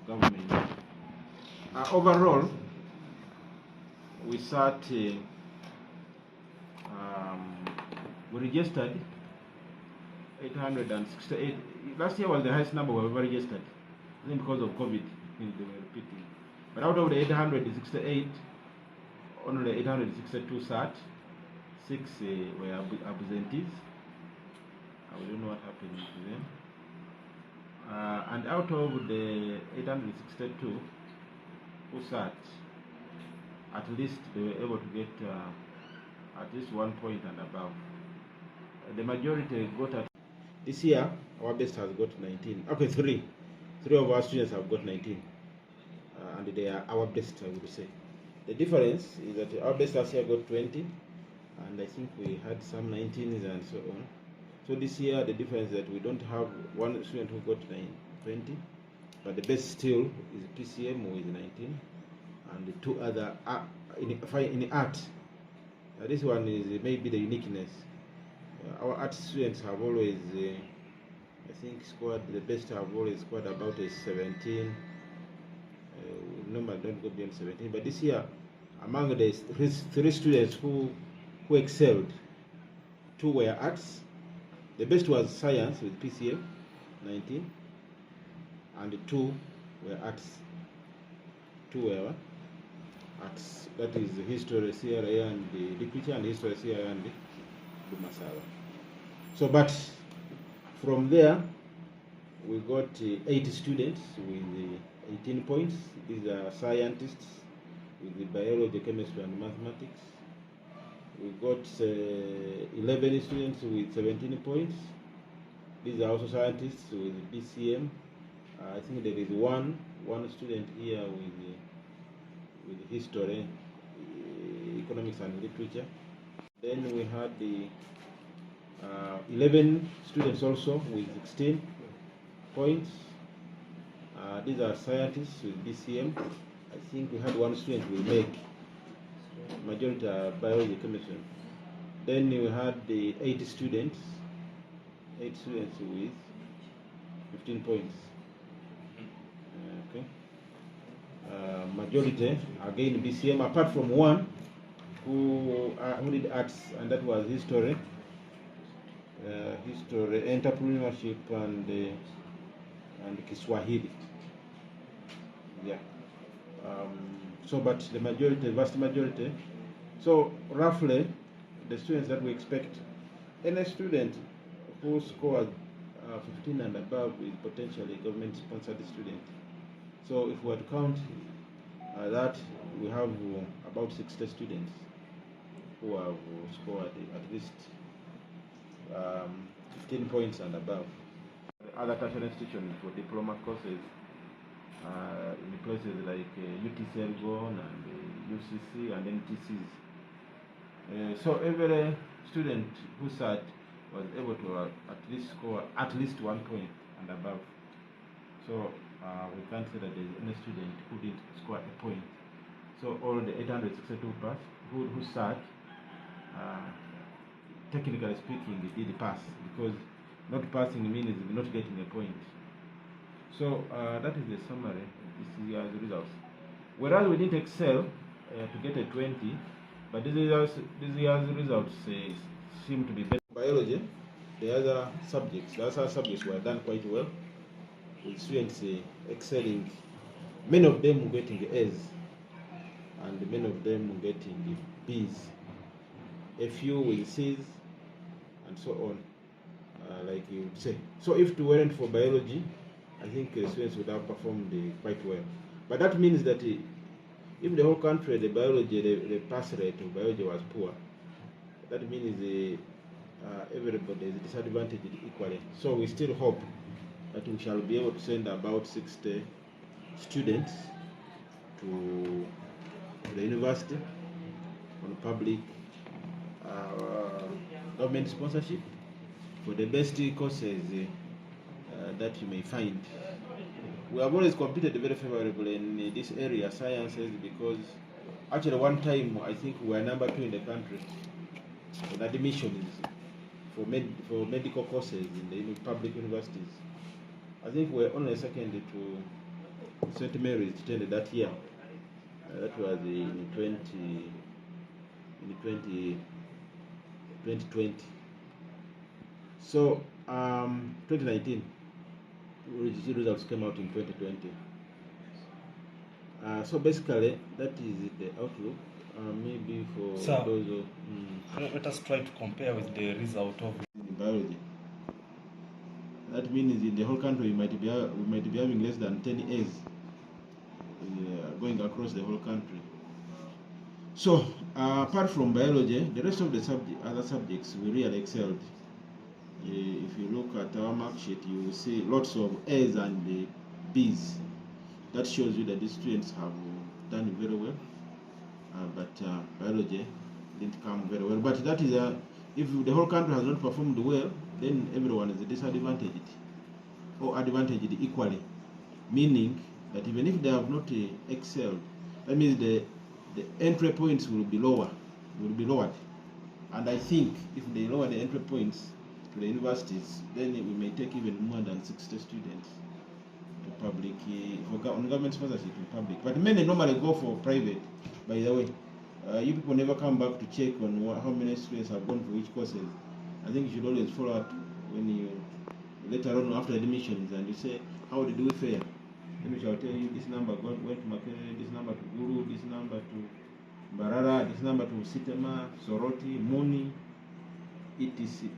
government. Overall, we sat, we registered 868. Last year was the highest number we ever registered. I think because of COVID, they were repeating. But out of the 868, only 862 sat, 6 were absentees. I don't know what happened to them. And out of the 862 who sat, at least they were able to get at least 1 point and above. The majority got at this year. Our best has got 19. Okay, three of our students have got 19, and they are our best, I would say. The difference is that our best last year got 20, and I think we had some 19s and so on. So this year the difference is that we don't have one student who got 20, but the best still is PCM with 19, and the two other in art. This one is maybe the uniqueness. Our art students have always, I think, scored, the best have always scored about a 17. Normally don't go beyond 17, but this year, among the 3 students who excelled, 2 were arts. The best was science with PCM, 19, and 2 were arts. 2 were arts. That is history, CRA, and the literature, and history, CRA, and the Masala. So, but from there, we got 80 students with 18 points. These are scientists with the biology, chemistry, and mathematics. We got 11 students with 17 points. These are also scientists with BCM. I think there is one student here with history, economics, and literature. Then we had the 11 students also with 16 points. These are scientists with BCM. I think we had 1 student with MEG. Majority are biology, chemistry. Then we had the 8 students with 15 points. Okay. Majority again BCM, apart from 1 who did arts, and that was history, entrepreneurship, and Kiswahili. Yeah. So, but the majority, vast majority. So roughly, the students that we expect, any student who scored 15 and above is potentially a government-sponsored student. So if we were to count that, we have about 60 students who have scored at least 15 points and above. The other tertiary institutions for diploma courses in places like UT Selgon and UCC and NTCs. So every student who sat was able to at least score at least 1 point and above. So we can't say that there is any student who did score a point. So all the 862 pass who sat, technically speaking, did pass, because not passing means not getting a point. So that is the summary of this year's results. Whereas we didn't excel to get a 20, but this year's results seem to be better. Biology, the other subjects were done quite well, with students excelling, many of them getting A's, and many of them getting B's, a few with C's, and so on, like you would say. So if it weren't for biology, I think students would have performed quite well. But that means that if the whole country, the pass rate of biology was poor, that means everybody is disadvantaged equally. So we still hope that we shall be able to send about 60 students to the university on public government sponsorship for the best courses that you may find. We have always competed very favorably in this area, sciences, because actually one time I think we were number 2 in the country in admissions for medical courses in the public universities. I think we're only second to St. Mary's attended that year. That was in 2020. So 2019 results came out in 2020. So basically, that is the outlook. Maybe for those who, let us try to compare with the result of in biology. That means in the whole country we might be having less than 10 A's going across the whole country. So apart from biology, the rest of the other subjects we really excelled. If you look at our mark sheet, you will see lots of A's and B's. That shows you that these students have done very well, but biology didn't come very well. But that is if the whole country has not performed well, then everyone is disadvantaged or advantaged equally. Meaning that even if they have not excelled, that means the entry points will be lowered. And I think if they lower the entry points to the universities, then we may take even more than 60 students to public, on government sponsorship in public. But many normally go for private, by the way. You people never come back to check on how many students have gone for which courses. I think you should always follow up when you, later on after admissions, and you say, how did we fare? Then we shall tell you this number went to Makere, this number to Guru, this number to Barara, this number to Sitema, Soroti, Muni, etc.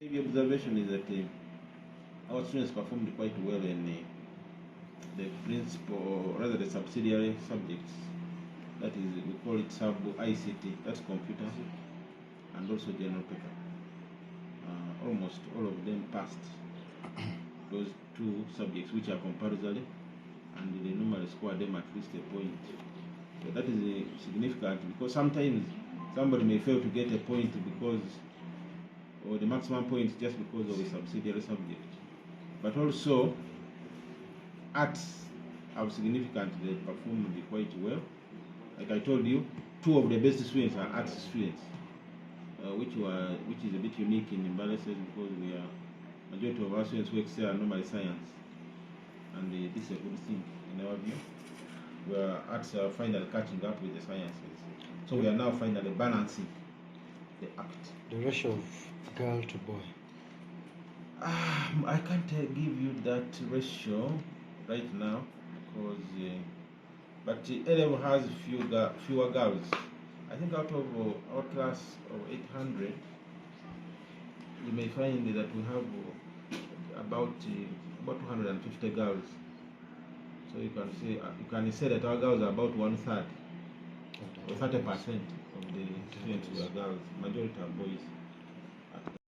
The observation is that our students performed quite well in the principal, rather the subsidiary subjects. That is, we call it sub ICT, that's computer, and also general paper. Almost all of them passed those two subjects, which are compulsory, and they normally score them at least a point. So that is significant, because sometimes somebody may fail to get a point because, or the maximum point just because of a subsidiary subject. But also, arts have significantly performed quite well. Like I told you, 2 of the best students are arts students, which is a bit unique in Mbale because we are majority of our students who excel are normally science, and this is a good thing in our view. Where arts are finally catching up with the sciences, so we are now finally balancing the act. The ratio of girl to boy. I can't give you that ratio right now because. But A-level has fewer girls. I think out of our class of 800, you may find that we have about 250 girls. So you can say that our girls are about 1/3 or 30% of the students who are girls. Majority are boys.